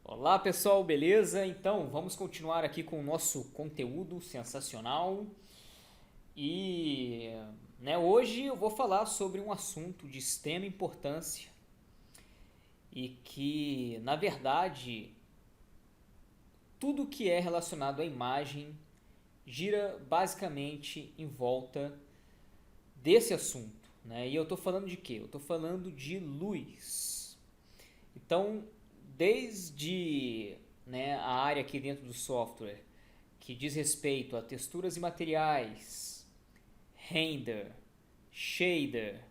Olá pessoal, beleza? Então vamos continuar aqui com o nosso conteúdo sensacional e hoje eu vou falar sobre um assunto de extrema importância e que, na verdade, tudo que é relacionado à imagem gira basicamente em volta desse assunto, né? E eu estou falando de quê? Eu estou falando de luz. Então, desde a área aqui dentro do software que diz respeito a texturas e materiais, render, shader,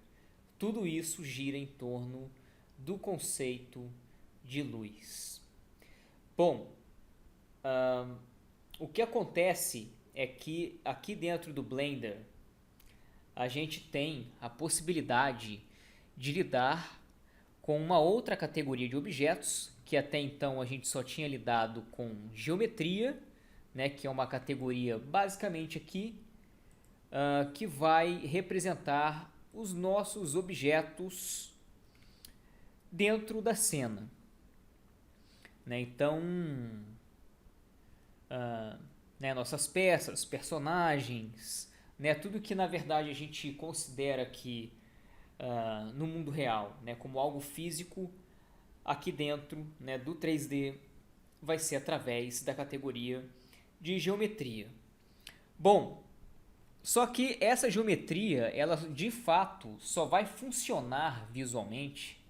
tudo isso gira em torno do conceito de luz. Bom, o que acontece é que aqui dentro do Blender a gente tem a possibilidade de lidar com uma outra categoria de objetos que até então a gente só tinha lidado com geometria, né, que é uma categoria basicamente aqui que vai representar os nossos objetos dentro da cena, né? Então, nossas peças, personagens, né, tudo que na verdade a gente considera que no mundo real, né, como algo físico, aqui dentro, né, do 3D vai ser através da categoria de geometria. Bom, só que essa geometria, ela de fato só vai funcionar visualmente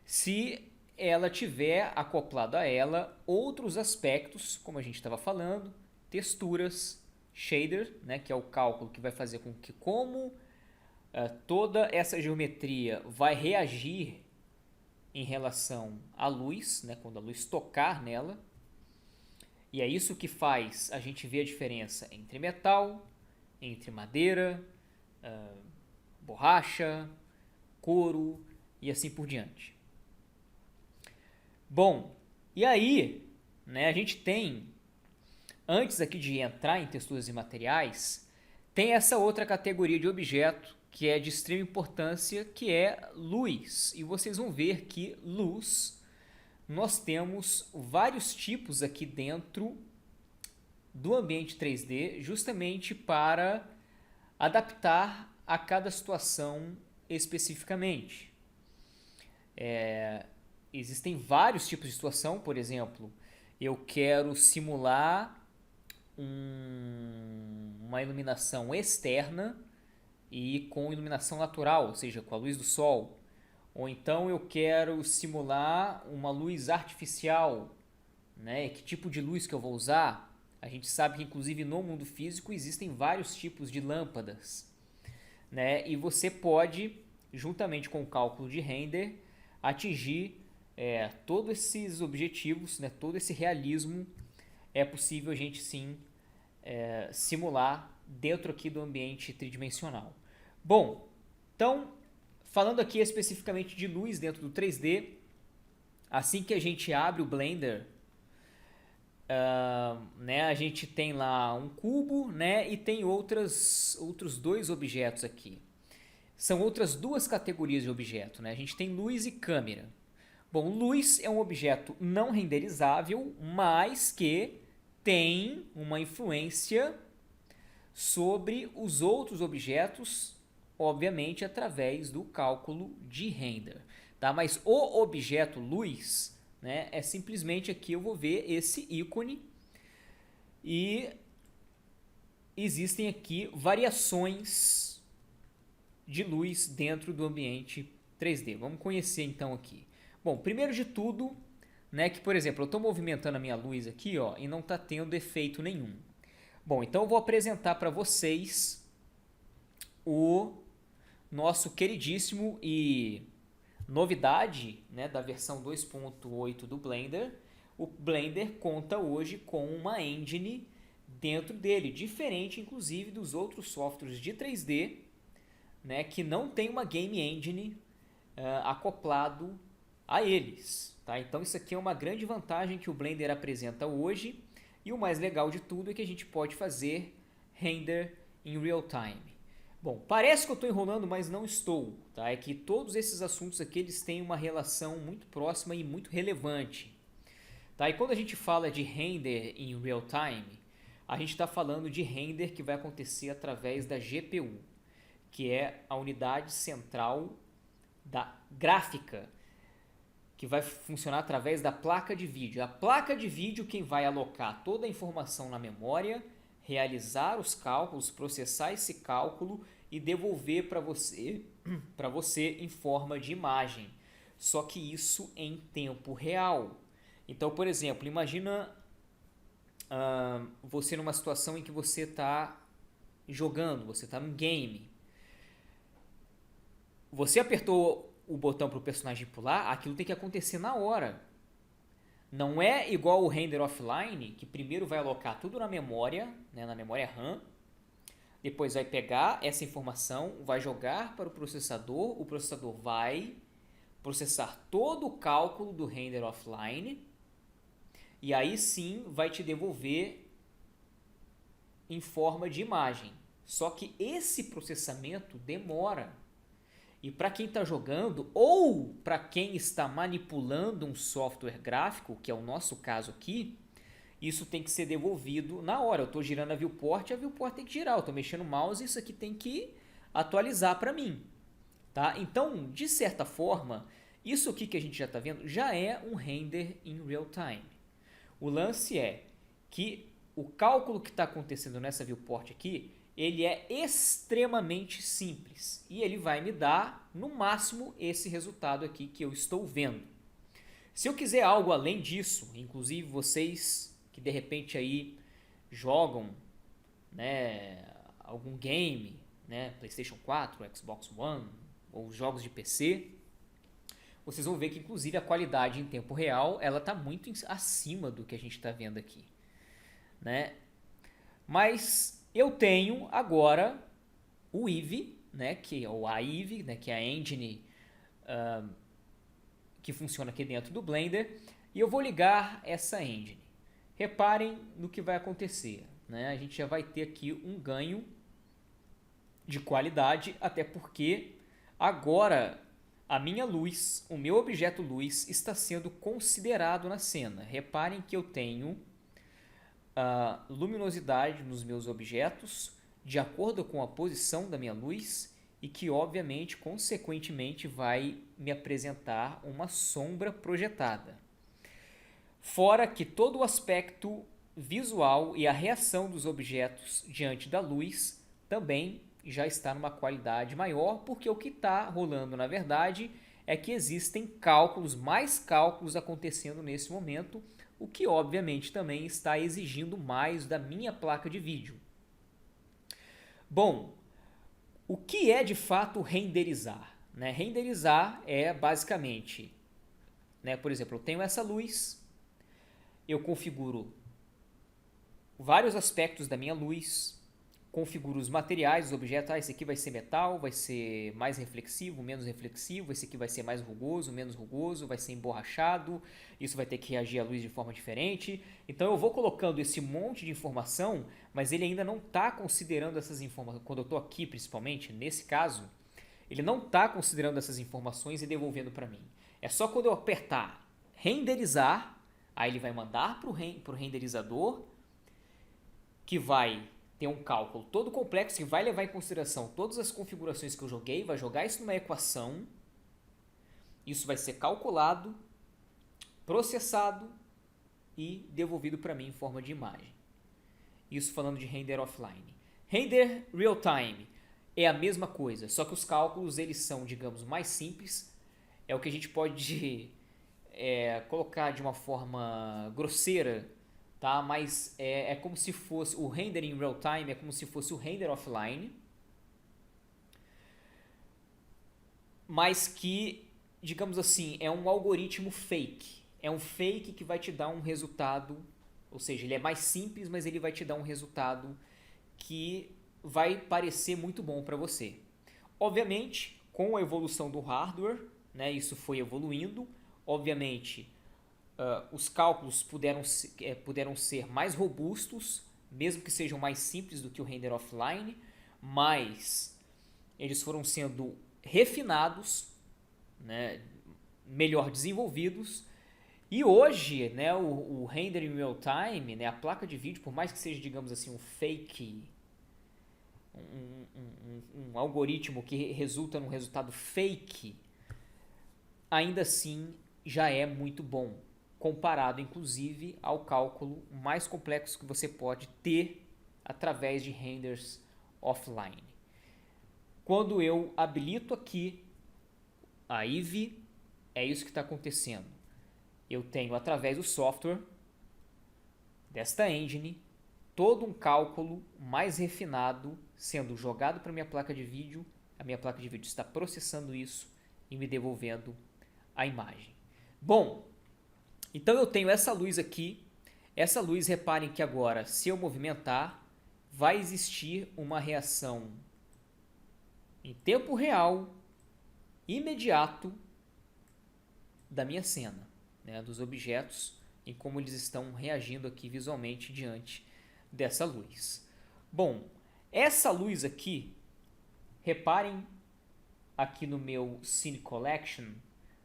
se ela tiver acoplado a ela outros aspectos, como a gente estava falando, texturas, shader, né, que é o cálculo que vai fazer com que como toda essa geometria vai reagir em relação à luz, né, quando a luz tocar nela. E é isso que faz a gente ver a diferença entre metal, entre madeira, borracha, couro e assim por diante. Bom, e aí, né, a gente tem, antes aqui de entrar em texturas e materiais, tem essa outra categoria de objeto que é de extrema importância, que é luz. E vocês vão ver que luz, nós temos vários tipos aqui dentro do ambiente 3D, justamente para adaptar a cada situação especificamente. Existem vários tipos de situação, por exemplo, eu quero simular uma iluminação externa e com iluminação natural, ou seja, com a luz do sol. Ou então eu quero simular uma luz artificial, né? Que tipo de luz que eu vou usar? A gente sabe que inclusive no mundo físico existem vários tipos de lâmpadas, né? E você pode, juntamente com o cálculo de render, atingir todos esses objetivos, né? Todo esse realismo é possível a gente sim simular dentro aqui do ambiente tridimensional. Bom, então falando aqui especificamente de luz dentro do 3D, assim que a gente abre o Blender, a gente tem lá um cubo, né, e tem outros dois objetos aqui. São outras duas categorias de objeto, né? A gente tem luz e câmera. Bom, luz é um objeto não renderizável, mas que tem uma influência sobre os outros objetos, obviamente através do cálculo de render. Tá? Mas o objeto luz, né, é simplesmente aqui eu vou ver esse ícone e existem aqui variações de luz dentro do ambiente 3D. Vamos conhecer então aqui. Bom, primeiro de tudo, né, que por exemplo, eu estou movimentando a minha luz aqui, ó, e não está tendo efeito nenhum. Bom, então eu vou apresentar para vocês o nosso queridíssimo e novidade, né, da versão 2.8 do Blender. O Blender conta hoje com uma engine dentro dele, diferente inclusive dos outros softwares de 3D, né, que não tem uma game engine acoplado a eles. Tá? Então isso aqui é uma grande vantagem que o Blender apresenta hoje, e o mais legal de tudo é que a gente pode fazer render em real time. Bom, parece que eu estou enrolando, mas não estou. Tá? É que todos esses assuntos aqui eles têm uma relação muito próxima e muito relevante. Tá? E quando a gente fala de render em real time, a gente está falando de render que vai acontecer através da GPU, que é a unidade central da gráfica, que vai funcionar através da placa de vídeo. A placa de vídeo quem vai alocar toda a informação na memória, realizar os cálculos, processar esse cálculo e devolver para você em forma de imagem. Só que isso em tempo real. Então, por exemplo, imagina você numa situação em que você está jogando, você está num game. Você apertou o botão para o personagem pular, aquilo tem que acontecer na hora. Não é igual o render offline, que primeiro vai alocar tudo na memória, né, na memória RAM, depois vai pegar essa informação, vai jogar para o processador vai processar todo o cálculo do render offline e aí sim vai te devolver em forma de imagem. Só que esse processamento demora. E para quem está jogando ou para quem está manipulando um software gráfico, que é o nosso caso aqui, isso tem que ser devolvido na hora. Eu estou girando a viewport tem que girar. Eu estou mexendo o mouse e isso aqui tem que atualizar para mim. Tá? Então, de certa forma, isso aqui que a gente já está vendo já é um render em real time. O lance é que o cálculo que está acontecendo nessa viewport aqui, ele é extremamente simples e ele vai me dar, no máximo, esse resultado aqui que eu estou vendo. Se eu quiser algo além disso, inclusive vocês que de repente aí jogam, né, algum game, né, PlayStation 4, Xbox One ou jogos de PC, vocês vão ver que inclusive a qualidade em tempo real ela está muito acima do que a gente está vendo aqui, né? Mas eu tenho agora o Eevee, né, que é a Eevee, né, que é a engine que funciona aqui dentro do Blender, e eu vou ligar essa engine. Reparem no que vai acontecer, né? A gente já vai ter aqui um ganho de qualidade, até porque agora a minha luz, o meu objeto luz está sendo considerado na cena. Reparem que eu tenho luminosidade nos meus objetos de acordo com a posição da minha luz e que obviamente, consequentemente, vai me apresentar uma sombra projetada. Fora que todo o aspecto visual e a reação dos objetos diante da luz também já está numa qualidade maior, porque o que está rolando na verdade é que existem mais cálculos acontecendo nesse momento, o que obviamente também está exigindo mais da minha placa de vídeo. Bom, o que é de fato renderizar? Né? Renderizar é basicamente, né, por exemplo, eu tenho essa luz, eu configuro vários aspectos da minha luz, configuro os materiais, os objetos, esse aqui vai ser metal, vai ser mais reflexivo, menos reflexivo, esse aqui vai ser mais rugoso, menos rugoso, vai ser emborrachado, isso vai ter que reagir à luz de forma diferente. Então eu vou colocando esse monte de informação, mas ele ainda não está considerando essas informações, quando eu estou aqui principalmente, nesse caso, ele não está considerando essas informações e devolvendo para mim. É só quando eu apertar renderizar, aí ele vai mandar para o renderizador, que vai ter um cálculo todo complexo que vai levar em consideração todas as configurações que eu joguei, vai jogar isso numa equação, isso vai ser calculado, processado e devolvido para mim em forma de imagem. Isso falando de render offline. Render real time é a mesma coisa, só que os cálculos eles são, digamos, mais simples. É o que a gente pode colocar de uma forma grosseira, tá? Mas é como se fosse o render em real time, é como se fosse o render offline, mas que, digamos assim, é um algoritmo fake. É um fake que vai te dar um resultado, ou seja, ele é mais simples, mas ele vai te dar um resultado que vai parecer muito bom para você. Obviamente, com a evolução do hardware, né, isso foi evoluindo. Obviamente, os cálculos puderam ser mais robustos, mesmo que sejam mais simples do que o render offline, mas eles foram sendo refinados, né, melhor desenvolvidos, E hoje, né, o render in real time, né, a placa de vídeo, por mais que seja, digamos assim, um fake, um algoritmo que resulta num resultado fake, ainda assim já é muito bom, comparado inclusive ao cálculo mais complexo que você pode ter através de renders offline. Quando eu habilito aqui a Eevee, é isso que está acontecendo. Eu tenho, através do software desta engine, todo um cálculo mais refinado sendo jogado para minha placa de vídeo. A minha placa de vídeo está processando isso e me devolvendo a imagem. Bom, então eu tenho essa luz aqui. Essa luz, reparem que agora, se eu movimentar, vai existir uma reação em tempo real, imediato, da minha cena, né, dos objetos, em como eles estão reagindo aqui visualmente diante dessa luz. Bom, essa luz aqui, reparem aqui no meu Scene Collection,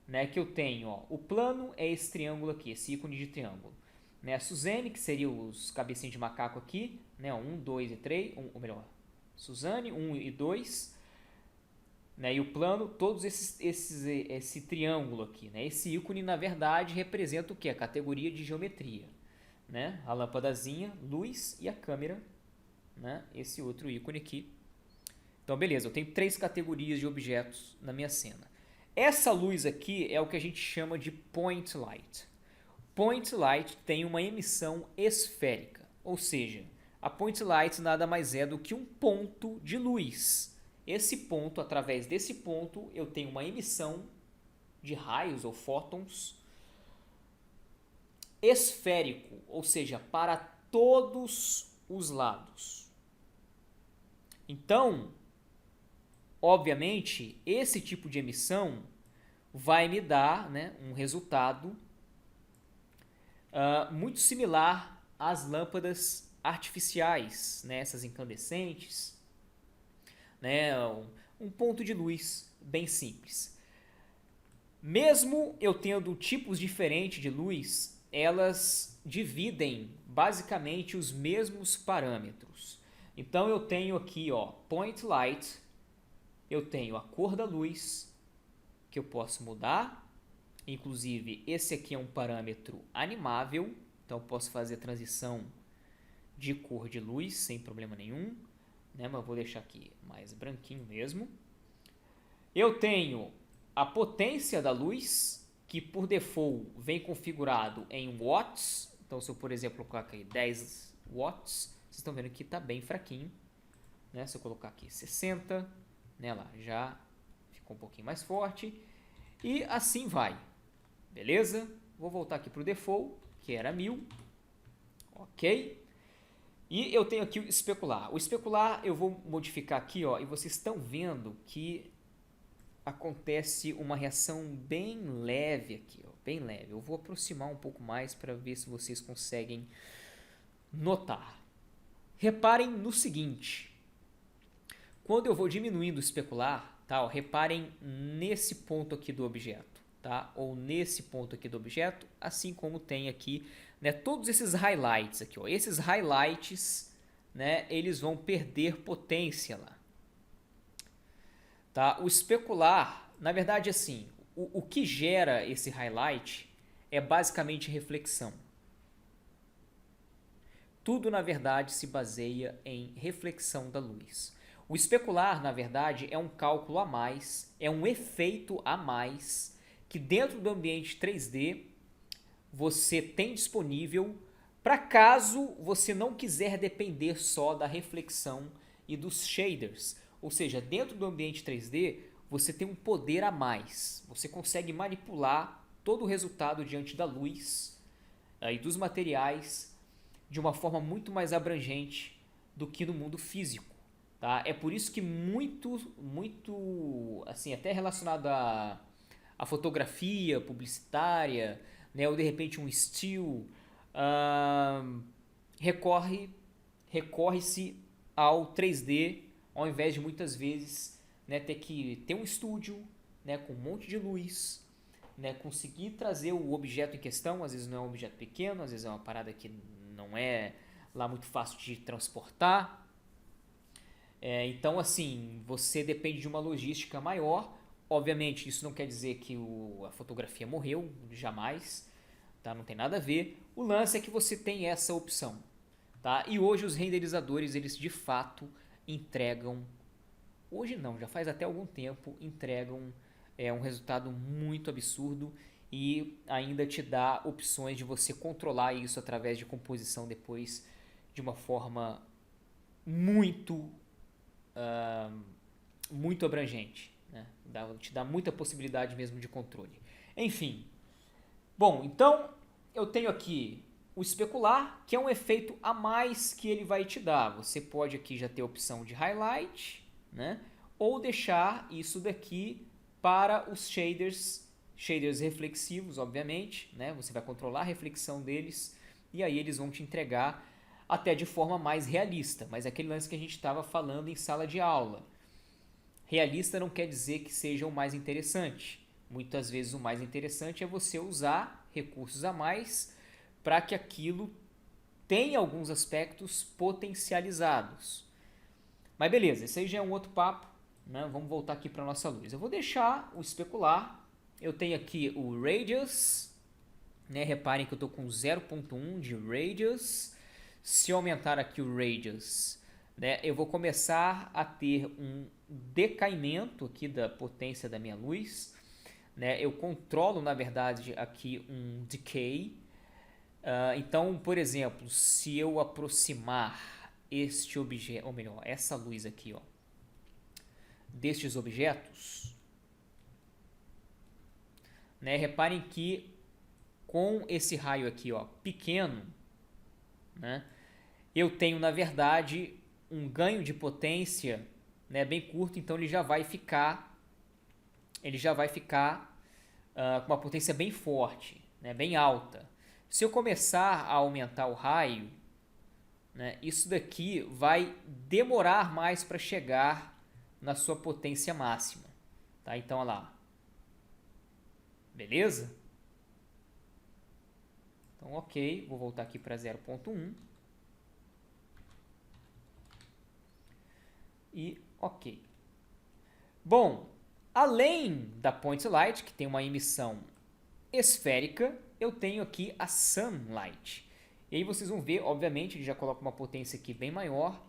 né, que eu tenho, ó, o plano é esse triângulo aqui, esse ícone de triângulo. Né, a Suzane, que seria os cabecinhos de macaco aqui, né, 1, 2 e 3, ou melhor, Suzane, 1 e 2, né, e o plano, todos esse triângulo aqui. Né, esse ícone, na verdade, representa o que? A categoria de geometria. Né, a lâmpadazinha, luz e a câmera, né, esse outro ícone aqui. Então, beleza, eu tenho 3 categorias de objetos na minha cena. Essa luz aqui é o que a gente chama de point light. Point light tem uma emissão esférica, ou seja, a point light nada mais é do que um ponto de luz. Esse ponto, através desse ponto, eu tenho uma emissão de raios ou fótons esférico, ou seja, para todos os lados. Então, obviamente, esse tipo de emissão vai me dar, né, um resultado muito similar às lâmpadas artificiais, né, essas incandescentes, né, um ponto de luz bem simples. Mesmo eu tendo tipos diferentes de luz, elas dividem basicamente os mesmos parâmetros. Então eu tenho aqui, ó, point light, eu tenho a cor da luz, que eu posso mudar. Inclusive, esse aqui é um parâmetro animável, então eu posso fazer transição de cor de luz sem problema nenhum, né? Mas vou deixar aqui mais branquinho mesmo. Eu tenho a potência da luz, que por default vem configurado em watts. Então, se eu, por exemplo, colocar aqui 10 watts, vocês estão vendo que está bem fraquinho. Né? Se eu colocar aqui 60, né, lá já ficou um pouquinho mais forte. E assim vai. Beleza? Vou voltar aqui para o default, que era 1000. Ok? E eu tenho aqui o especular. O especular eu vou modificar aqui, ó, e vocês estão vendo que acontece uma reação bem leve aqui, ó, bem leve. Eu vou aproximar um pouco mais para ver se vocês conseguem notar. Reparem no seguinte. Quando eu vou diminuindo o especular, tá, ó, reparem nesse ponto aqui do objeto, tá? Ou nesse ponto aqui do objeto, assim como tem aqui, né, todos esses highlights aqui, ó. Esses highlights, né, eles vão perder potência lá. Tá? O especular, na verdade, assim, o que gera esse highlight é basicamente reflexão. Tudo, na verdade, se baseia em reflexão da luz. O especular, na verdade, é um cálculo a mais, é um efeito a mais que dentro do ambiente 3D você tem disponível para caso você não quiser depender só da reflexão e dos shaders. Ou seja, dentro do ambiente 3D você tem um poder a mais. Você consegue manipular todo o resultado diante da luz e dos materiais de uma forma muito mais abrangente do que no mundo físico. Tá? É por isso que muito, assim, até relacionado a fotografia publicitária, né, ou de repente um still, recorre-se ao 3D, ao invés de muitas vezes, né, ter que ter um estúdio, né, com um monte de luz, né, conseguir trazer o objeto em questão. Às vezes não é um objeto pequeno, às vezes é uma parada que não é lá muito fácil de transportar. Então, assim, você depende de uma logística maior. Obviamente, isso não quer dizer que a fotografia morreu, jamais, tá? Não tem nada a ver. O lance é que você tem essa opção, tá? E hoje os renderizadores, eles de fato entregam, hoje não, já faz até algum tempo, entregam um resultado muito absurdo e ainda te dá opções de você controlar isso através de composição depois de uma forma muito muito abrangente, né? Te dá muita possibilidade mesmo de controle. Enfim, bom, então eu tenho aqui o especular, que é um efeito a mais que ele vai te dar. Você pode aqui já ter a opção de highlight, né? Ou deixar isso daqui para os shaders reflexivos, obviamente, né? Você vai controlar a reflexão deles e aí eles vão te entregar até de forma mais realista, mas é aquele lance que a gente estava falando em sala de aula. Realista não quer dizer que seja o mais interessante. Muitas vezes o mais interessante é você usar recursos a mais para que aquilo tenha alguns aspectos potencializados. Mas beleza, esse aí já é um outro papo, né? Vamos voltar aqui para a nossa luz. Eu vou deixar o especular. Eu tenho aqui o Radius, né? Reparem que eu estou com 0.1 de Radius. Se eu aumentar aqui o Radius, né, eu vou começar a ter um decaimento aqui da potência da minha luz, né? Eu controlo, na verdade, aqui um decay. Então, por exemplo, se eu aproximar este objeto, ou melhor, essa luz aqui, ó, destes objetos, né, reparem que com esse raio aqui, ó, pequeno, né, eu tenho, na verdade, um ganho de potência, né, bem curto, então ele já vai ficar com uma potência bem forte, né, bem alta. Se eu começar a aumentar o raio, né, isso daqui vai demorar mais para chegar na sua potência máxima. Tá? Então, olha lá. Beleza? Então, ok. Vou voltar aqui para 0.1. E ok. Bom, além da point light, que tem uma emissão esférica, eu tenho aqui a sunlight. E aí vocês vão ver, obviamente, ele já coloca uma potência aqui bem maior.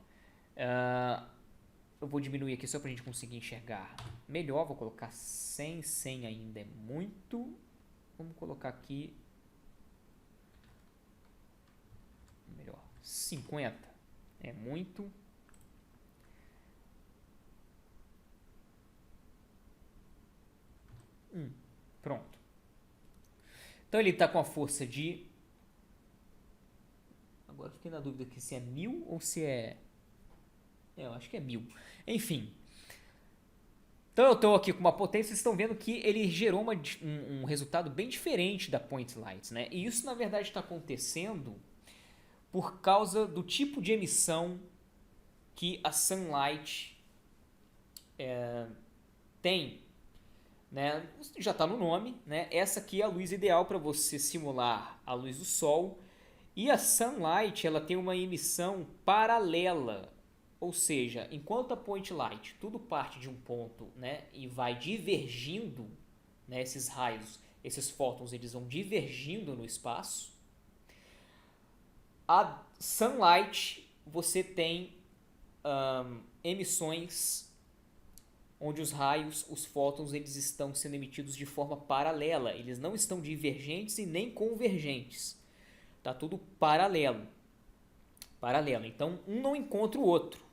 Eu vou diminuir aqui só para a gente conseguir enxergar melhor. Vou colocar 100, 100 ainda é muito. Vamos colocar aqui, melhor, 50 é muito. Pronto. Então ele está com a força de... Agora fiquei na dúvida aqui se é 1000 ou se é... eu acho que é 1000. Enfim. Então eu estou aqui com uma potência, vocês estão vendo que ele gerou um resultado bem diferente da point light, né? E isso na verdade está acontecendo por causa do tipo de emissão que a sunlight tem, né? Já está no nome, né? Essa aqui é a luz ideal para você simular a luz do sol. E a sunlight, ela tem uma emissão paralela, ou seja, enquanto a point light tudo parte de um ponto, né, e vai divergindo, né, esses raios, esses fótons, eles vão divergindo no espaço. A sunlight, você tem emissões onde os raios, os fótons, eles estão sendo emitidos de forma paralela, eles não estão divergentes e nem convergentes. Tá tudo paralelo. Então, um não encontra o outro,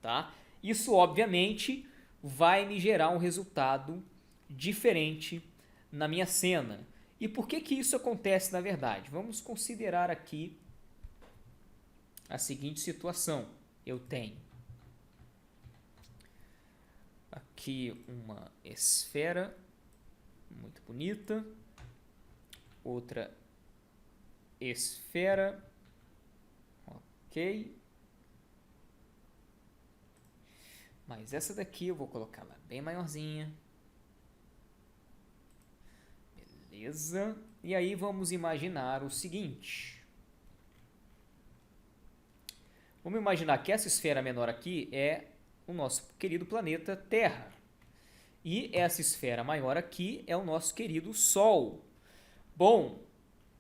tá? Isso, obviamente, vai me gerar um resultado diferente na minha cena. E por que que isso acontece na verdade? Vamos considerar aqui a seguinte situação. Eu tenho aqui uma esfera muito bonita, outra esfera, ok, mas essa daqui eu vou colocar ela bem maiorzinha, Beleza? E aí vamos imaginar o seguinte. Vamos imaginar que essa esfera menor aqui é o nosso querido planeta Terra. E essa esfera maior aqui é o nosso querido Sol. Bom,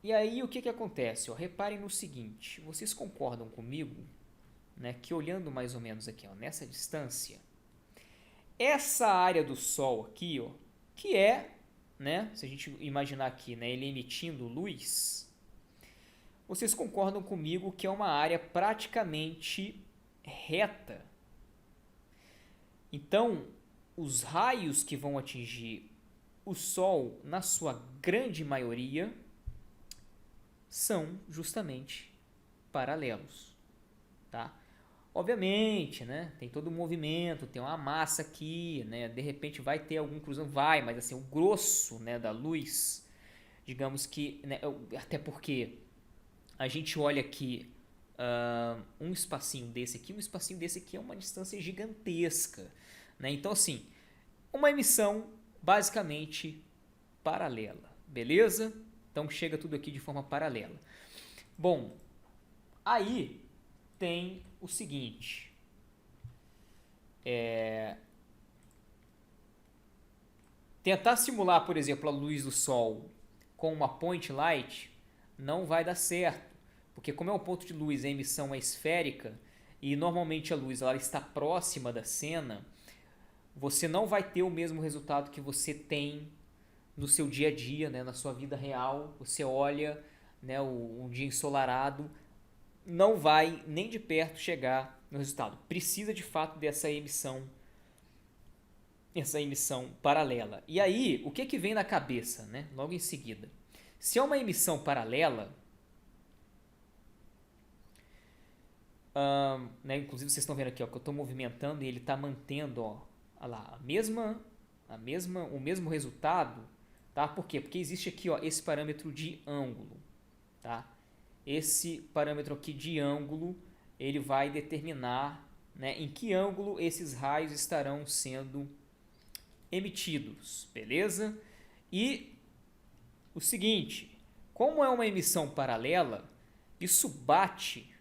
e aí o que acontece? Ó, reparem no seguinte, vocês concordam comigo, né, que olhando mais ou menos aqui, ó, nessa distância, essa área do Sol aqui, ó, que é, né, se a gente imaginar aqui, né, ele emitindo luz, vocês concordam comigo que é uma área praticamente reta. Então, os raios que vão atingir o Sol, na sua grande maioria, são justamente paralelos, tá? Obviamente, né, tem todo o movimento, tem uma massa aqui, né, de repente vai ter algum cruzão, mas assim, o grosso, né, da luz, digamos que, né, até porque a gente olha aqui um espacinho desse aqui é uma distância gigantesca, né? Então assim, uma emissão basicamente paralela, beleza? Então chega tudo aqui de forma paralela. Bom, aí tem o seguinte, tentar simular, por exemplo, a luz do Sol com uma point light não vai dar certo, porque como é um ponto de luz, a emissão é esférica e normalmente a luz ela está próxima da cena, você não vai ter o mesmo resultado que você tem no seu dia a dia, né, na sua vida real. Você olha, né, um dia ensolarado, não vai nem de perto chegar no resultado. Precisa de fato dessa emissão paralela. E aí, o que vem na cabeça, né, logo em seguida? Se é uma emissão paralela, né, inclusive vocês estão vendo aqui, ó, que eu estou movimentando e ele está mantendo, ó lá, o mesmo resultado, tá? Por quê? Porque existe aqui, ó, esse parâmetro de ângulo, tá? Esse parâmetro aqui de ângulo, ele vai determinar, né, em que ângulo esses raios estarão sendo emitidos, beleza? E o seguinte, como é uma emissão paralela, isso bate,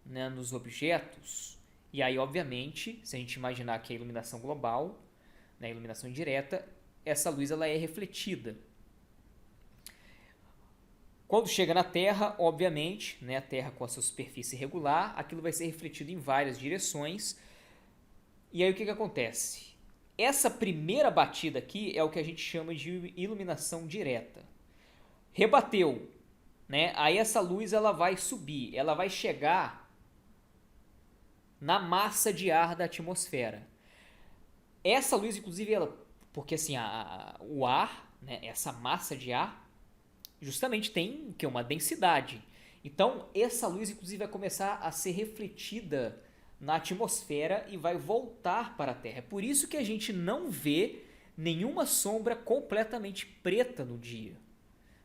né, nos objetos, e aí obviamente, se a gente imaginar que a iluminação global, né, a iluminação indireta, essa luz ela é refletida. Quando chega na Terra, obviamente, né, a Terra com a sua superfície regular, aquilo vai ser refletido em várias direções. E aí o que acontece? Essa primeira batida aqui é o que a gente chama de iluminação direta. Rebateu, né? Aí essa luz ela vai subir, ela vai chegar na massa de ar da atmosfera. Essa luz, inclusive, porque assim, o ar, né, essa massa de ar, justamente tem que uma densidade. Então, essa luz, inclusive, vai começar a ser refletida na atmosfera e vai voltar para a Terra. É por isso que a gente não vê nenhuma sombra completamente preta no dia.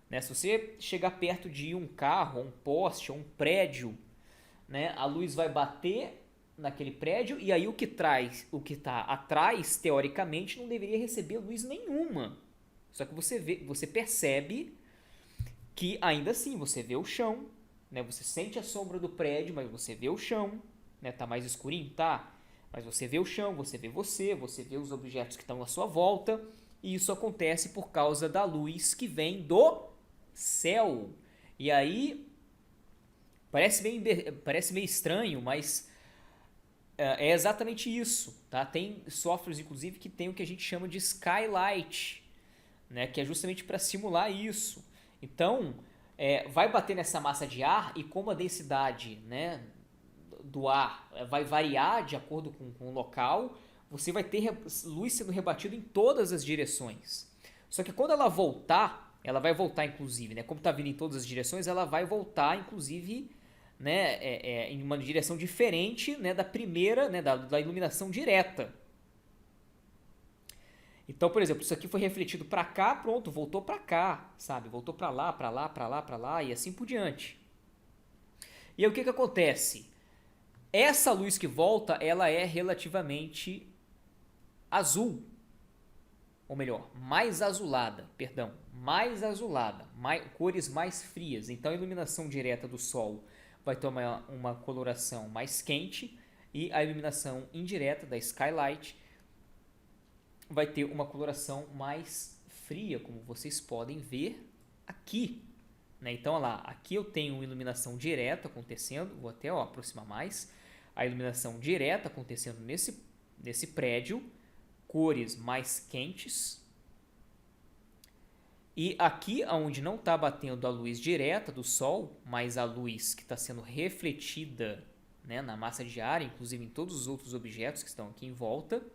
Né? Se você chegar perto de um carro, um poste, ou um prédio, né, a luz vai bater naquele prédio e aí o que está atrás, teoricamente, não deveria receber luz nenhuma. Só que você percebe que ainda assim você vê o chão, né? Você sente a sombra do prédio, mas você vê o chão, né? Tá mais escurinho, tá? Mas você vê o chão, você vê os objetos que estão à sua volta, e isso acontece por causa da luz que vem do céu. E aí parece meio estranho, mas é exatamente isso, tá? Tem softwares, inclusive, que tem o que a gente chama de skylight, né? Que é justamente para simular isso. Então, vai bater nessa massa de ar e como a densidade, né, do ar vai variar de acordo com o local, você vai ter luz sendo rebatida em todas as direções. Só que quando ela vai voltar inclusive, né, como está vindo em todas as direções, ela vai voltar inclusive, né, em uma direção diferente, né, da primeira, né, da iluminação direta. Então, por exemplo, isso aqui foi refletido para cá, pronto, voltou para cá, sabe? Voltou para lá, para lá, para lá, para lá e assim por diante. E aí o que acontece? Essa luz que volta, ela é relativamente azul. ou melhor, mais azulada, perdão, mais azulada, cores mais frias. Então a iluminação direta do Sol vai ter uma coloração mais quente e a iluminação indireta da skylight vai ter uma coloração mais fria, como vocês podem ver aqui. Né? Então, olha lá, aqui eu tenho uma iluminação direta acontecendo, vou até aproximar mais, a iluminação direta acontecendo nesse prédio, cores mais quentes. E aqui, onde não está batendo a luz direta do Sol, mas a luz que está sendo refletida, né, na massa de ar, inclusive em todos os outros objetos que estão aqui em volta,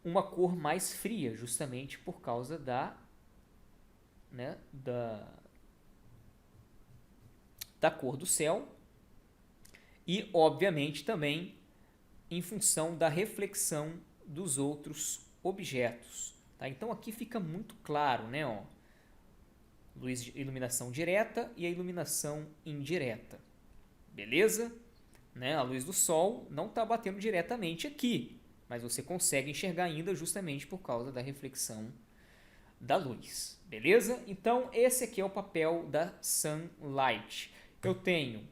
uma cor mais fria, justamente por causa da cor do céu e, obviamente, também em função da reflexão dos outros objetos. Tá? Então, aqui fica muito claro, né? Ó, iluminação direta e a iluminação indireta. Beleza? Né? A luz do Sol não está batendo diretamente aqui, mas você consegue enxergar ainda justamente por causa da reflexão da luz. Beleza? Então, esse aqui é o papel da sunlight. Eu tenho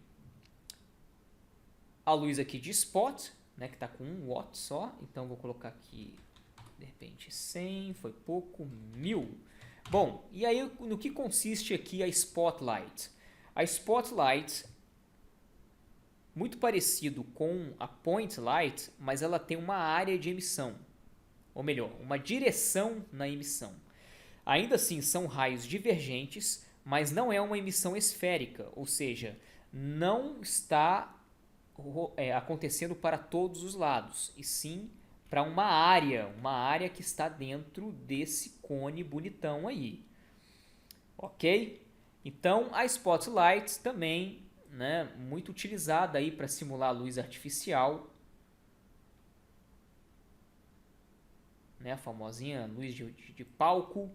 a luz aqui de spot, né, que está com 1 watt só. Então, vou colocar aqui, de repente, 100, foi pouco, 1000. Bom, e aí no que consiste aqui a spotlight? A spotlight, muito parecido com a point light, mas ela tem uma área de emissão. Ou melhor, uma direção na emissão. Ainda assim, são raios divergentes, mas não é uma emissão esférica, ou seja, não está acontecendo para todos os lados, e sim para uma área que está dentro desse cone bonitão aí. Ok? Então, a spotlight também, né, muito utilizada aí para simular a luz artificial, né, a famosinha luz de palco.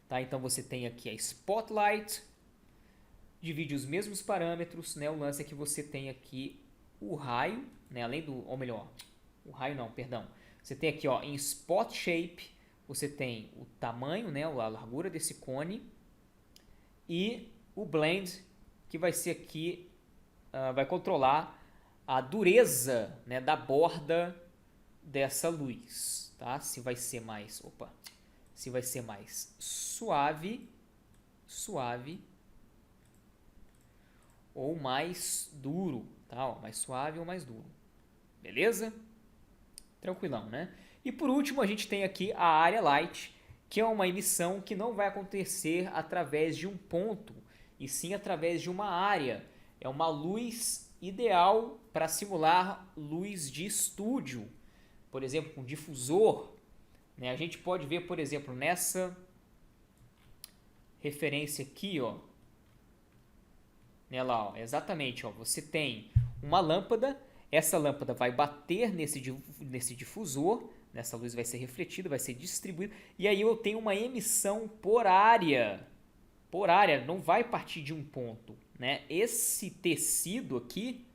Tá, então você tem aqui a spotlight, divide os mesmos parâmetros, né? O lance é que você tem aqui o raio, né? Além do, ou melhor, o raio não, perdão. Você tem aqui, ó, em spot shape, você tem o tamanho, né? A largura desse cone e o blend, que vai ser aqui, vai controlar a dureza, né, da borda dessa luz, tá? Se vai ser mais, se vai ser mais suave ou mais duro, tá? Ó, mais suave ou mais duro. Beleza? Tranquilão, né? E por último, a gente tem aqui a area light, que é uma emissão que não vai acontecer através de um ponto, e sim através de uma área. É uma luz ideal para simular luz de estúdio. Por exemplo, com difusor, né? A gente pode ver, por exemplo, nessa referência aqui, ó, né, lá, ó, exatamente, ó, você tem uma lâmpada, essa lâmpada vai bater nesse difusor, essa luz vai ser refletida, vai ser distribuída, e aí eu tenho uma emissão por área, não vai partir de um ponto, né? Esse tecido aqui,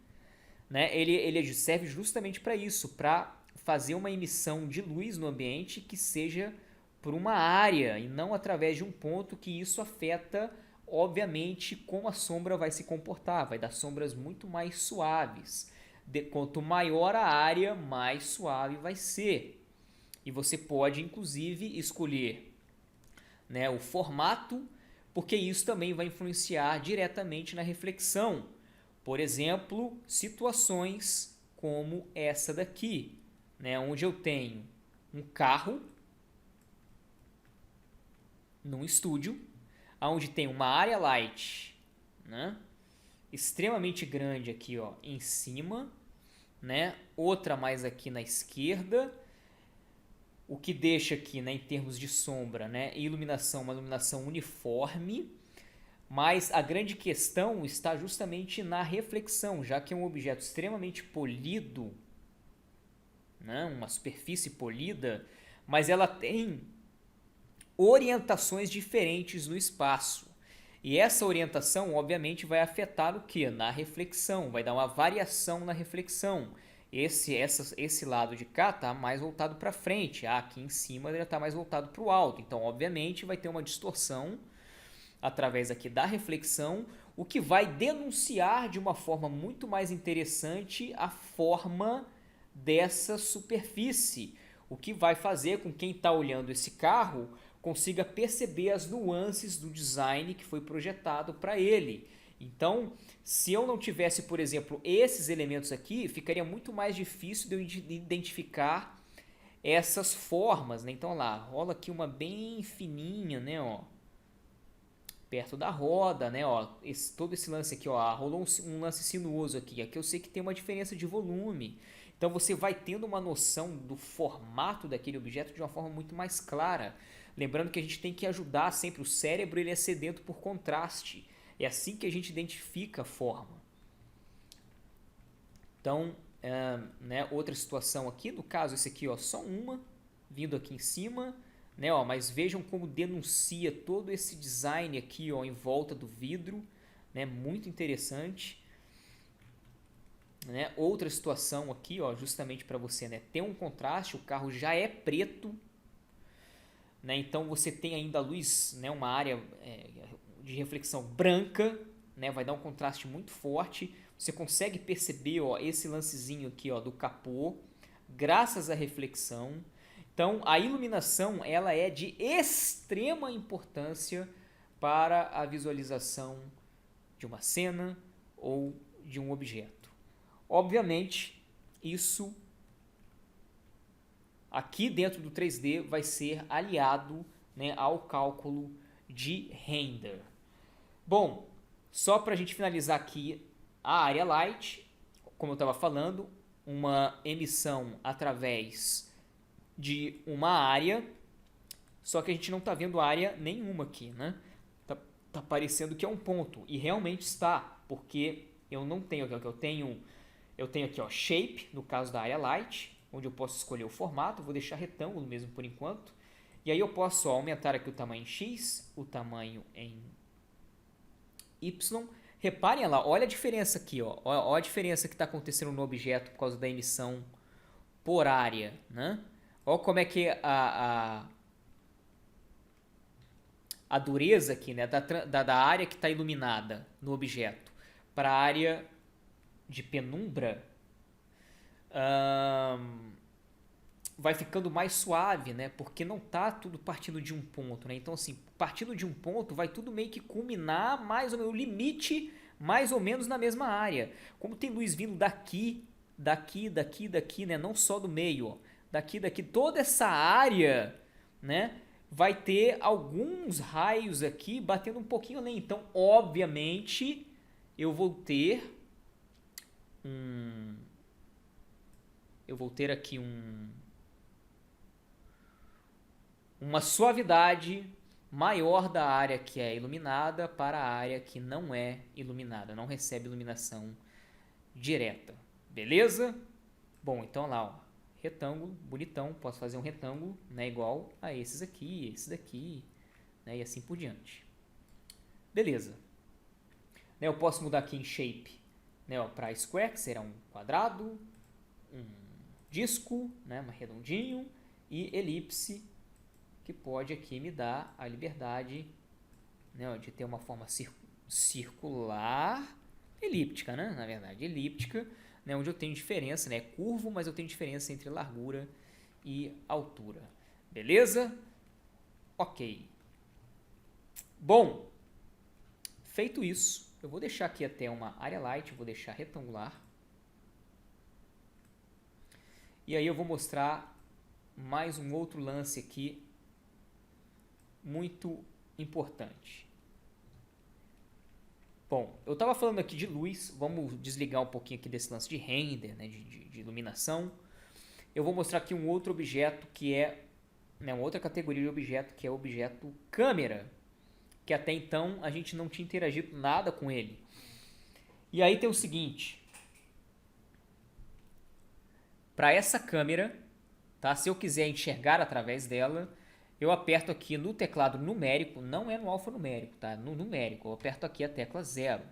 né, ele serve justamente para isso, para fazer uma emissão de luz no ambiente que seja por uma área e não através de um ponto, que isso afeta, obviamente, como a sombra vai se comportar. Vai dar sombras muito mais suaves. Quanto maior a área, mais suave vai ser. E você pode, inclusive, escolher, né, o formato, porque isso também vai influenciar diretamente na reflexão. Por exemplo, situações como essa daqui, né, onde eu tenho um carro num estúdio, onde tem uma area light, né, extremamente grande aqui, ó, em cima, né, outra mais aqui na esquerda, o que deixa aqui, né, em termos de sombra, né, e iluminação, uma iluminação uniforme, mas a grande questão está justamente na reflexão, já que é um objeto extremamente polido, né, uma superfície polida, mas ela tem orientações diferentes no espaço. E essa orientação, obviamente, vai afetar o que? Na reflexão, vai dar uma variação na reflexão. esse lado de cá está mais voltado para frente, aqui em cima ele está mais voltado para o alto. Então, obviamente, vai ter uma distorção através aqui da reflexão, o que vai denunciar de uma forma muito mais interessante a forma dessa superfície, o que vai fazer com que quem está olhando esse carro consiga perceber as nuances do design que foi projetado para ele. Então, se eu não tivesse, por exemplo, esses elementos aqui, ficaria muito mais difícil de eu identificar essas formas, né? Então, lá, rola aqui uma bem fininha, né, ó, perto da roda, né, ó, todo esse lance aqui, ó, rolou um lance sinuoso aqui. Aqui eu sei que tem uma diferença de volume. Então, você vai tendo uma noção do formato daquele objeto de uma forma muito mais clara. Lembrando que a gente tem que ajudar sempre o cérebro, ele é sedento por contraste. É assim que a gente identifica a forma. Então, né, outra situação aqui, no caso esse aqui, ó, só uma, vindo aqui em cima, né, ó, mas vejam como denuncia todo esse design aqui, ó, em volta do vidro, né, muito interessante. Né, outra situação aqui, ó, justamente para você, né, ter um contraste, o carro já é preto, né, então você tem ainda a luz, né, uma área de reflexão branca, né, vai dar um contraste muito forte. Você consegue perceber, ó, esse lancezinho aqui, ó, do capô, graças à reflexão. Então, a iluminação ela é de extrema importância para a visualização de uma cena ou de um objeto. Obviamente, isso aqui dentro do 3D vai ser aliado, né, ao cálculo de render. Bom, só para a gente finalizar aqui a área light, como eu estava falando, uma emissão através de uma área, só que a gente não está vendo área nenhuma aqui, né? Tá parecendo que é um ponto, e realmente está, porque eu não tenho aqui, eu tenho aqui, ó, shape, no caso da área light, onde eu posso escolher o formato, vou deixar retângulo mesmo por enquanto, e aí eu posso, ó, aumentar aqui o tamanho em X, o tamanho em Y. Reparem lá, olha a diferença aqui, ó. Olha a diferença que está acontecendo no objeto por causa da emissão por área, né? Olha como é que a dureza aqui, né, da área que está iluminada no objeto para a área de penumbra vai ficando mais suave, né? Porque não tá tudo partindo de um ponto, né? Então, assim, partindo de um ponto, vai tudo meio que culminar mais ou menos, o limite mais ou menos na mesma área. Como tem luz vindo daqui, né? Não só do meio, ó. Daqui, toda essa área, né? Vai ter alguns raios aqui batendo um pouquinho além. Então, obviamente, eu vou ter aqui uma suavidade maior da área que é iluminada para a área que não é iluminada, não recebe iluminação direta. Beleza? Bom, então lá, ó, retângulo, bonitão, posso fazer um retângulo, né, igual a esses aqui, esse daqui, né, e assim por diante. Beleza. Né, eu posso mudar aqui em shape, né, para square, que será um quadrado, um disco, né, redondinho, e elipse, que pode aqui me dar a liberdade, né, de ter uma forma circular, elíptica, né, na verdade, elíptica, né, onde eu tenho diferença, né, é curvo, mas eu tenho diferença entre largura e altura. Beleza? Ok. Bom, feito isso, eu vou deixar aqui até uma área light, vou deixar retangular. E aí eu vou mostrar mais um outro lance aqui muito importante. Bom, eu estava falando aqui de luz, vamos desligar um pouquinho aqui desse lance de render, né, de iluminação. Eu vou mostrar aqui um outro objeto que é, né, uma outra categoria de objeto, que é o objeto câmera, que até então a gente não tinha interagido nada com ele. E aí tem o seguinte, para essa câmera, tá, se eu quiser enxergar através dela, eu aperto aqui no teclado numérico, não é no alfanumérico, tá? No numérico, eu aperto aqui a tecla 0.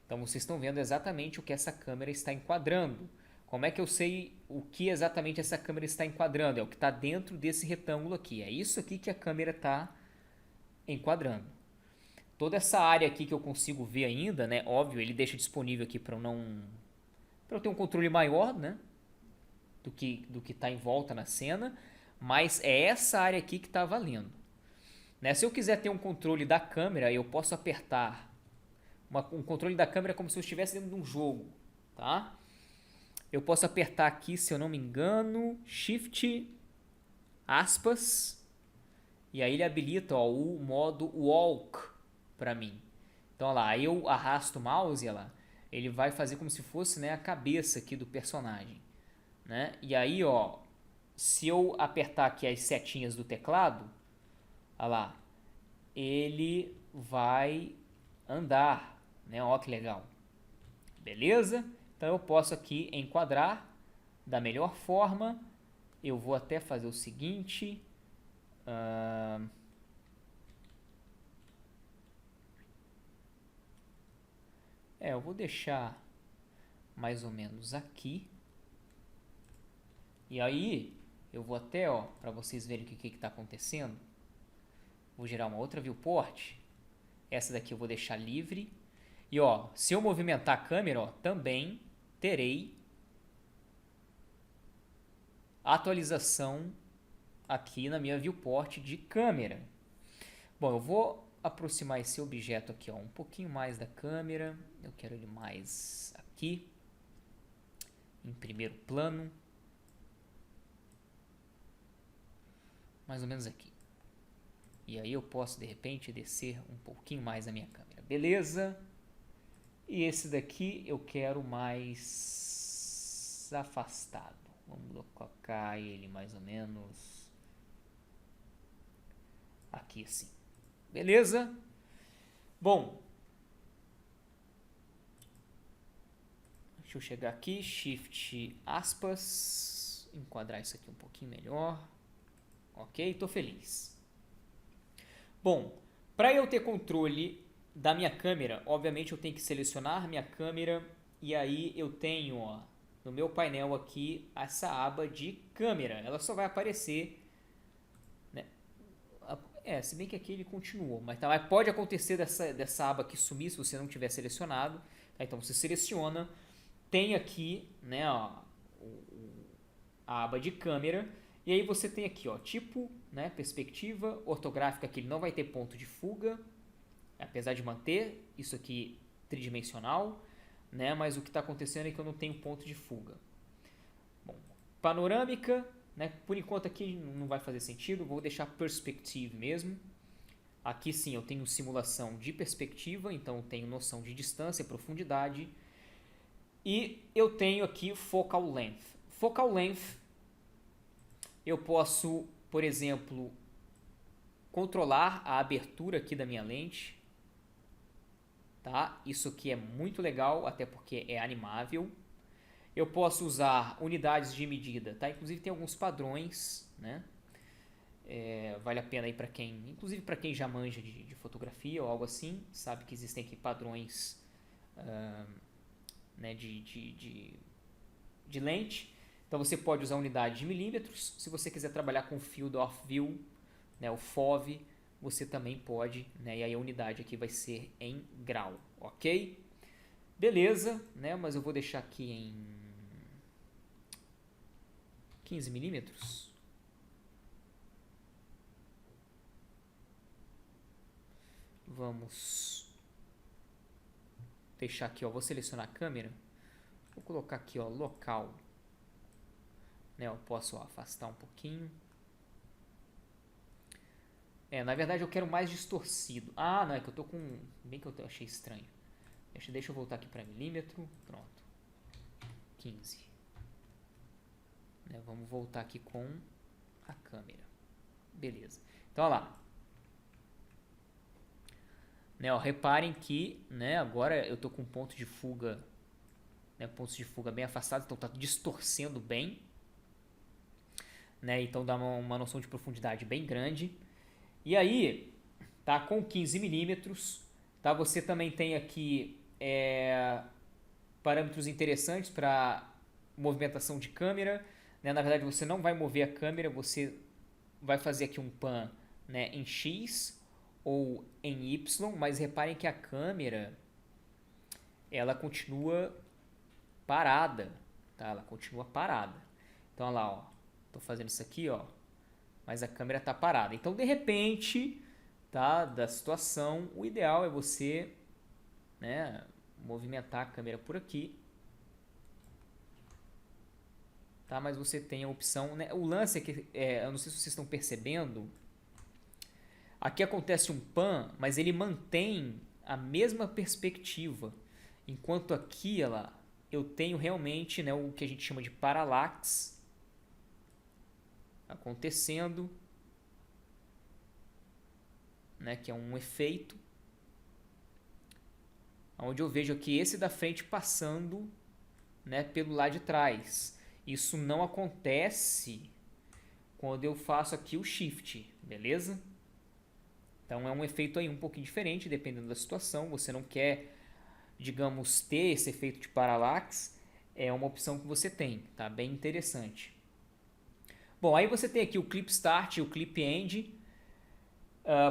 Então vocês estão vendo exatamente o que essa câmera está enquadrando. Como é que eu sei o que exatamente essa câmera está enquadrando? É o que está dentro desse retângulo aqui. É isso aqui que a câmera está enquadrando. Toda essa área aqui que eu consigo ver ainda, né? Óbvio, ele deixa disponível aqui para eu ter um controle maior, né? Do que está em volta na cena. Mas é essa área aqui que está valendo. Né? Se eu quiser ter um controle da câmera, eu posso apertar um controle da câmera como se eu estivesse dentro de um jogo, tá? Eu posso apertar aqui, se eu não me engano, Shift, aspas, e aí ele habilita ó, o modo Walk para mim. Então, olha lá, aí eu arrasto o mouse, olha lá, ele vai fazer como se fosse, né, a cabeça aqui do personagem, né? E aí, ó, se eu apertar aqui as setinhas do teclado, olha lá, ele vai andar, né? Ó que legal. Beleza? Então eu posso aqui enquadrar da melhor forma. Eu vou até fazer o seguinte. Eu vou deixar mais ou menos aqui. E aí eu vou até, ó, para vocês verem o que está acontecendo. Vou gerar uma outra viewport. Essa daqui eu vou deixar livre. E ó, se eu movimentar a câmera, ó, também terei atualização aqui na minha viewport de câmera. Bom, eu vou aproximar esse objeto aqui, ó, um pouquinho mais da câmera. Eu quero ele mais aqui, em primeiro plano. Mais ou menos aqui. E aí eu posso, de repente, descer um pouquinho mais a minha câmera. Beleza? E esse daqui eu quero mais afastado. Vamos colocar ele mais ou menos aqui assim. Beleza? Bom, deixa eu chegar aqui, Shift aspas, enquadrar isso aqui um pouquinho melhor. Ok, tô feliz. Bom, para eu ter controle da minha câmera, obviamente eu tenho que selecionar minha câmera e aí eu tenho, ó, no meu painel aqui essa aba de câmera. Ela só vai aparecer, né? Se bem que aqui ele continuou, mas tá, pode acontecer dessa aba aqui sumir se você não tiver selecionado. Tá? Então você seleciona, tem aqui, né, ó, a aba de câmera. E aí você tem aqui, ó, tipo, né, perspectiva, ortográfica, que ele não vai ter ponto de fuga, apesar de manter isso aqui tridimensional, né, mas o que está acontecendo é que eu não tenho ponto de fuga. Bom, panorâmica, né, por enquanto aqui não vai fazer sentido, vou deixar perspective mesmo. Aqui sim eu tenho simulação de perspectiva, então eu tenho noção de distância e profundidade. E eu tenho aqui focal length. Focal length eu posso, por exemplo, controlar a abertura aqui da minha lente, tá? Isso aqui é muito legal, até porque é animável. Eu posso usar unidades de medida, tá? Inclusive tem alguns padrões, né? Vale a pena aí para quem, inclusive para quem já manja de fotografia ou algo assim, sabe que existem aqui padrões, né, de lente. Então você pode usar unidade de milímetros. Se você quiser trabalhar com Field of View, né, o FOV, você também pode, né, e aí a unidade aqui vai ser em grau, ok? Beleza, né, mas eu vou deixar aqui em 15 milímetros. Vamos deixar aqui, ó, vou selecionar a câmera. Vou colocar aqui, ó, local. Né, eu posso afastar um pouquinho. Na verdade eu quero mais distorcido. Ah, não, é que eu tô com... Bem que eu achei estranho. Deixa eu voltar aqui para milímetro. Pronto. 15. Né, vamos voltar aqui com a câmera. Beleza. Então, olha lá. Né, ó, reparem que, né, agora eu tô com ponto de fuga, né, pontos de fuga bem afastados, então tá distorcendo bem. Né, então dá uma noção de profundidade bem grande. E aí, tá, com 15 milímetros, tá, você também tem aqui parâmetros interessantes para movimentação de câmera, né? Na verdade, você não vai mover a câmera, você vai fazer aqui um pan, né, em X ou em Y, mas reparem que a câmera ela continua parada, tá? Ela continua parada. Então, olha lá, ó, tô fazendo isso aqui, ó, mas a câmera tá parada. Então, de repente, tá, da situação, o ideal é você, né, movimentar a câmera por aqui, tá? Mas você tem a opção, né? O lance é que, eu não sei se vocês estão percebendo, aqui acontece um pan, mas ele mantém a mesma perspectiva, enquanto aqui, olha lá, eu tenho realmente, né, o que a gente chama de parallax acontecendo, né, que é um efeito, onde eu vejo aqui esse da frente passando, né, pelo lado de trás. Isso não acontece quando eu faço aqui o shift, beleza? Então é um efeito aí um pouquinho diferente, dependendo da situação. Você não quer, digamos, ter esse efeito de parallax, é uma opção que você tem, tá? Bem interessante. Bom, aí você tem aqui o Clip Start e o Clip End.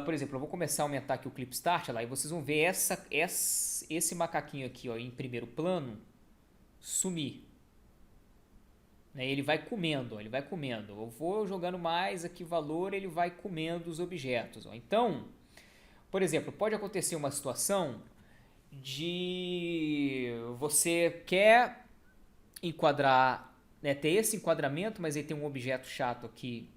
Por exemplo, eu vou começar a aumentar aqui o Clip Start, lá, e vocês vão ver esse macaquinho aqui, ó, em primeiro plano sumir. Né? Ele vai comendo, ó, ele vai comendo. Eu vou jogando mais aqui valor, ele vai comendo os objetos. Ó. Então, por exemplo, pode acontecer uma situação de você quer enquadrar, né, ter esse enquadramento, mas aí tem um objeto chato aqui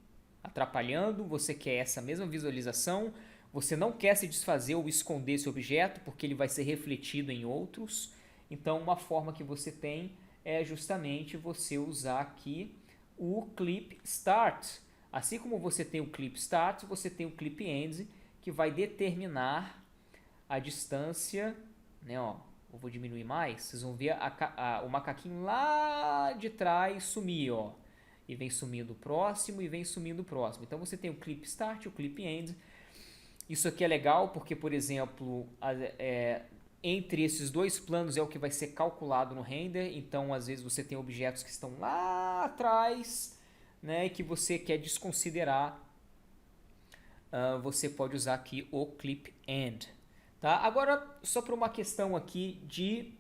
atrapalhando, você quer essa mesma visualização, você não quer se desfazer ou esconder esse objeto, porque ele vai ser refletido em outros. Então, uma forma que você tem é justamente você usar aqui o Clip Start. Assim como você tem o Clip Start, você tem o Clip End, que vai determinar a distância, né, ó, eu vou diminuir mais, vocês vão ver o macaquinho lá de trás sumir, ó. E vem sumindo o próximo e vem sumindo o próximo. Então você tem o Clip Start e o Clip End. Isso aqui é legal porque, por exemplo, entre esses dois planos é o que vai ser calculado no render. Então, às vezes, você tem objetos que estão lá atrás, né, e que você quer desconsiderar. Você pode usar aqui o Clip End. Tá? Agora, só para uma questão aqui de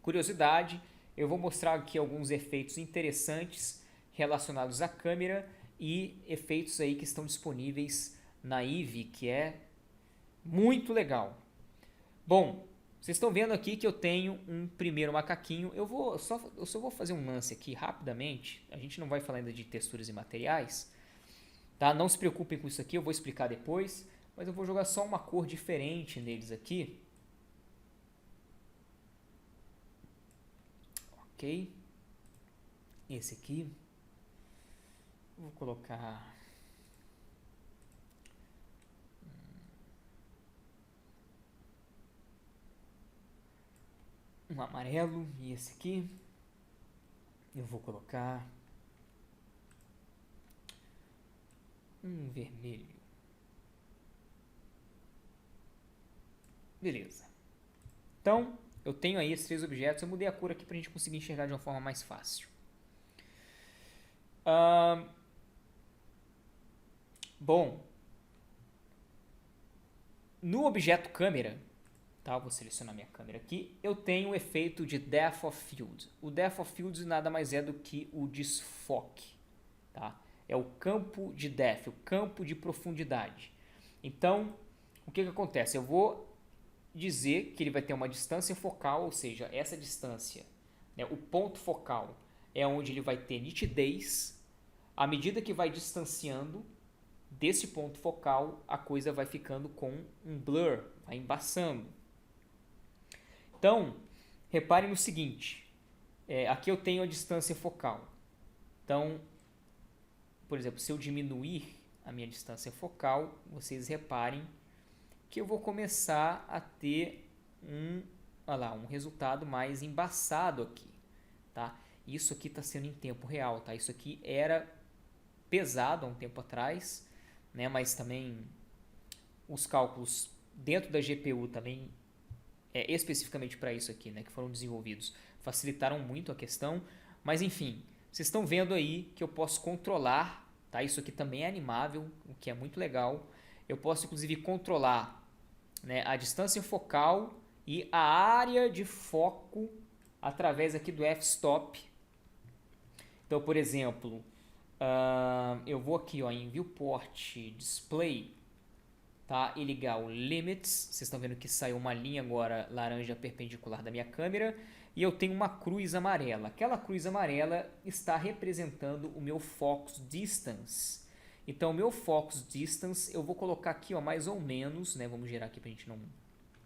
curiosidade, eu vou mostrar aqui alguns efeitos interessantes relacionados à câmera e efeitos aí que estão disponíveis na Eevee, que é muito legal. Bom, vocês estão vendo aqui que eu tenho um primeiro macaquinho. Eu só vou fazer um lance aqui rapidamente. A gente não vai falar ainda de texturas e materiais, tá? Não se preocupem com isso aqui, eu vou explicar depois. Mas eu vou jogar só uma cor diferente neles aqui. Ok. Esse aqui. Vou colocar um amarelo. E esse aqui eu vou colocar um vermelho. Beleza. Então, eu tenho aí esses 3 objetos. Eu mudei a cor aqui para a gente conseguir enxergar de uma forma mais fácil. Bom, no objeto câmera, tá? Eu vou selecionar minha câmera aqui. Eu tenho o efeito de Depth of Field. O Depth of Field nada mais é do que o desfoque, tá? É o campo de depth, o campo de profundidade. Então, o que acontece? Eu vou dizer que ele vai ter uma distância focal, ou seja, essa distância, né, o ponto focal é onde ele vai ter nitidez. À medida que vai distanciando desse ponto focal, a coisa vai ficando com um blur, vai embaçando. Então, reparem no seguinte, aqui eu tenho a distância focal. Então, por exemplo, se eu diminuir a minha distância focal, vocês reparem que eu vou começar a ter um resultado mais embaçado aqui, tá? Isso aqui está sendo em tempo real, tá? Isso aqui era pesado há um tempo atrás, né? Mas também os cálculos dentro da GPU também, especificamente para isso aqui, né? Que foram desenvolvidos, facilitaram muito a questão, mas enfim, vocês estão vendo aí que eu posso controlar, tá? Isso aqui também é animável, o que é muito legal. Eu posso inclusive controlar, né, a distância focal e a área de foco através aqui do f-stop. Então, por exemplo, eu vou aqui ó, em Viewport Display, tá? E ligar o Limits. Vocês estão vendo que saiu uma linha agora laranja perpendicular da minha câmera. E eu tenho uma cruz amarela. Aquela cruz amarela está representando o meu Focus Distance. Então, o meu Focus Distance eu vou colocar aqui ó, mais ou menos, né? Vamos girar aqui para a gente não,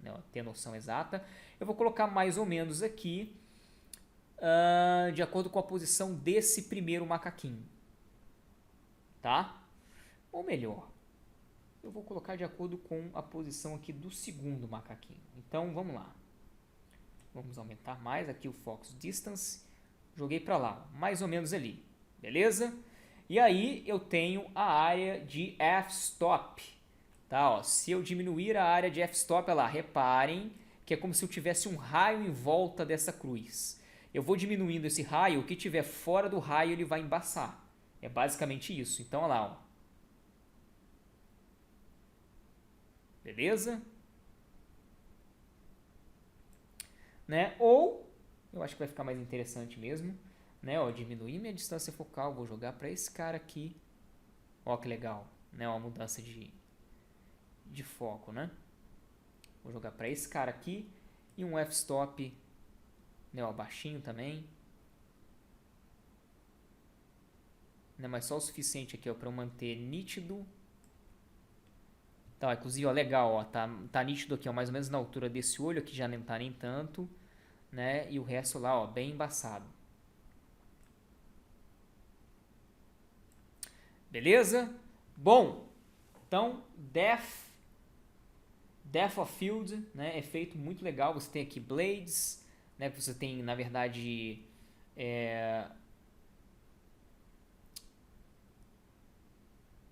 né, ter a noção exata. Eu vou colocar mais ou menos aqui, de acordo com a posição desse primeiro macaquinho. Tá? Ou melhor, eu vou colocar de acordo com a posição aqui do segundo macaquinho. Então, vamos lá. Vamos aumentar mais aqui o Focus Distance. Joguei para lá, mais ou menos ali. Beleza? E aí eu tenho a área de f-stop. Tá, ó. Se eu diminuir a área de f-stop, olha lá, reparem que é como se eu tivesse um raio em volta dessa cruz. Eu vou diminuindo esse raio, o que tiver fora do raio ele vai embaçar. É basicamente isso. Então, olha lá, ó. Beleza? Né? Ou, eu acho que vai ficar mais interessante mesmo, né? Ó, diminuir minha distância focal, vou jogar para esse cara aqui. Ó, que legal, né? Uma mudança de foco, né? Vou jogar para esse cara aqui e um f-stop, né? Ó, baixinho também. Né? Mas só o suficiente aqui, ó, para eu manter nítido. Tá, inclusive, ó, legal, ó, tá nítido aqui, ó, mais ou menos na altura desse olho aqui, já não tá nem tanto, né? E o resto lá, ó, bem embaçado. Beleza? Bom, então, Depth of Field, né? Efeito muito legal. Você tem aqui blades, né? Você tem, na verdade,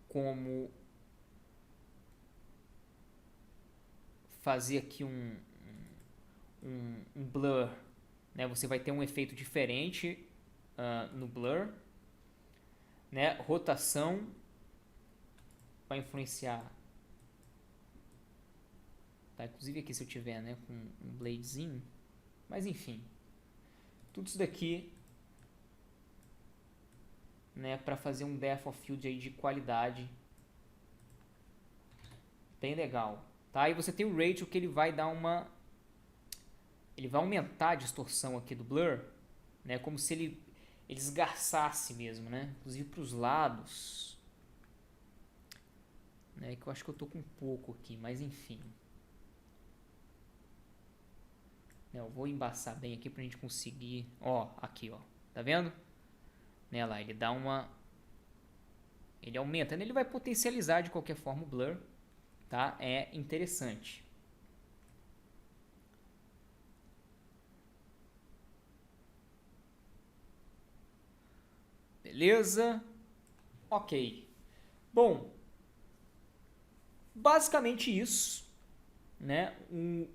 como fazer aqui um blur, né? Você vai ter um efeito diferente no blur, né? Rotação vai influenciar, tá? Inclusive aqui se eu tiver, né, com um bladezinho, mas enfim, tudo isso daqui, né, para fazer um depth of field aí de qualidade bem legal. Tá? E você tem o ratio que ele vai dar ele vai aumentar a distorção aqui do blur, né? Como se ele esgarçasse mesmo, né? Inclusive para os lados, né? Que eu acho que eu tô com pouco aqui, mas enfim. Eu vou embaçar bem aqui pra gente conseguir, ó, aqui, ó. Tá vendo? Né, lá, ele dá ele aumenta, ele vai potencializar de qualquer forma o blur. Tá? É interessante. Beleza? Ok. Bom, basicamente isso, né? Um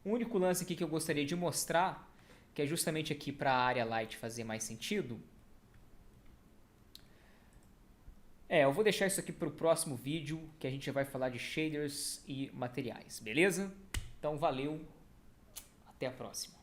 único lance aqui que eu gostaria de mostrar, que é justamente aqui para a área light fazer mais sentido. Eu vou deixar isso aqui para o próximo vídeo, que a gente vai falar de shaders e materiais, beleza? Então, valeu, até a próxima.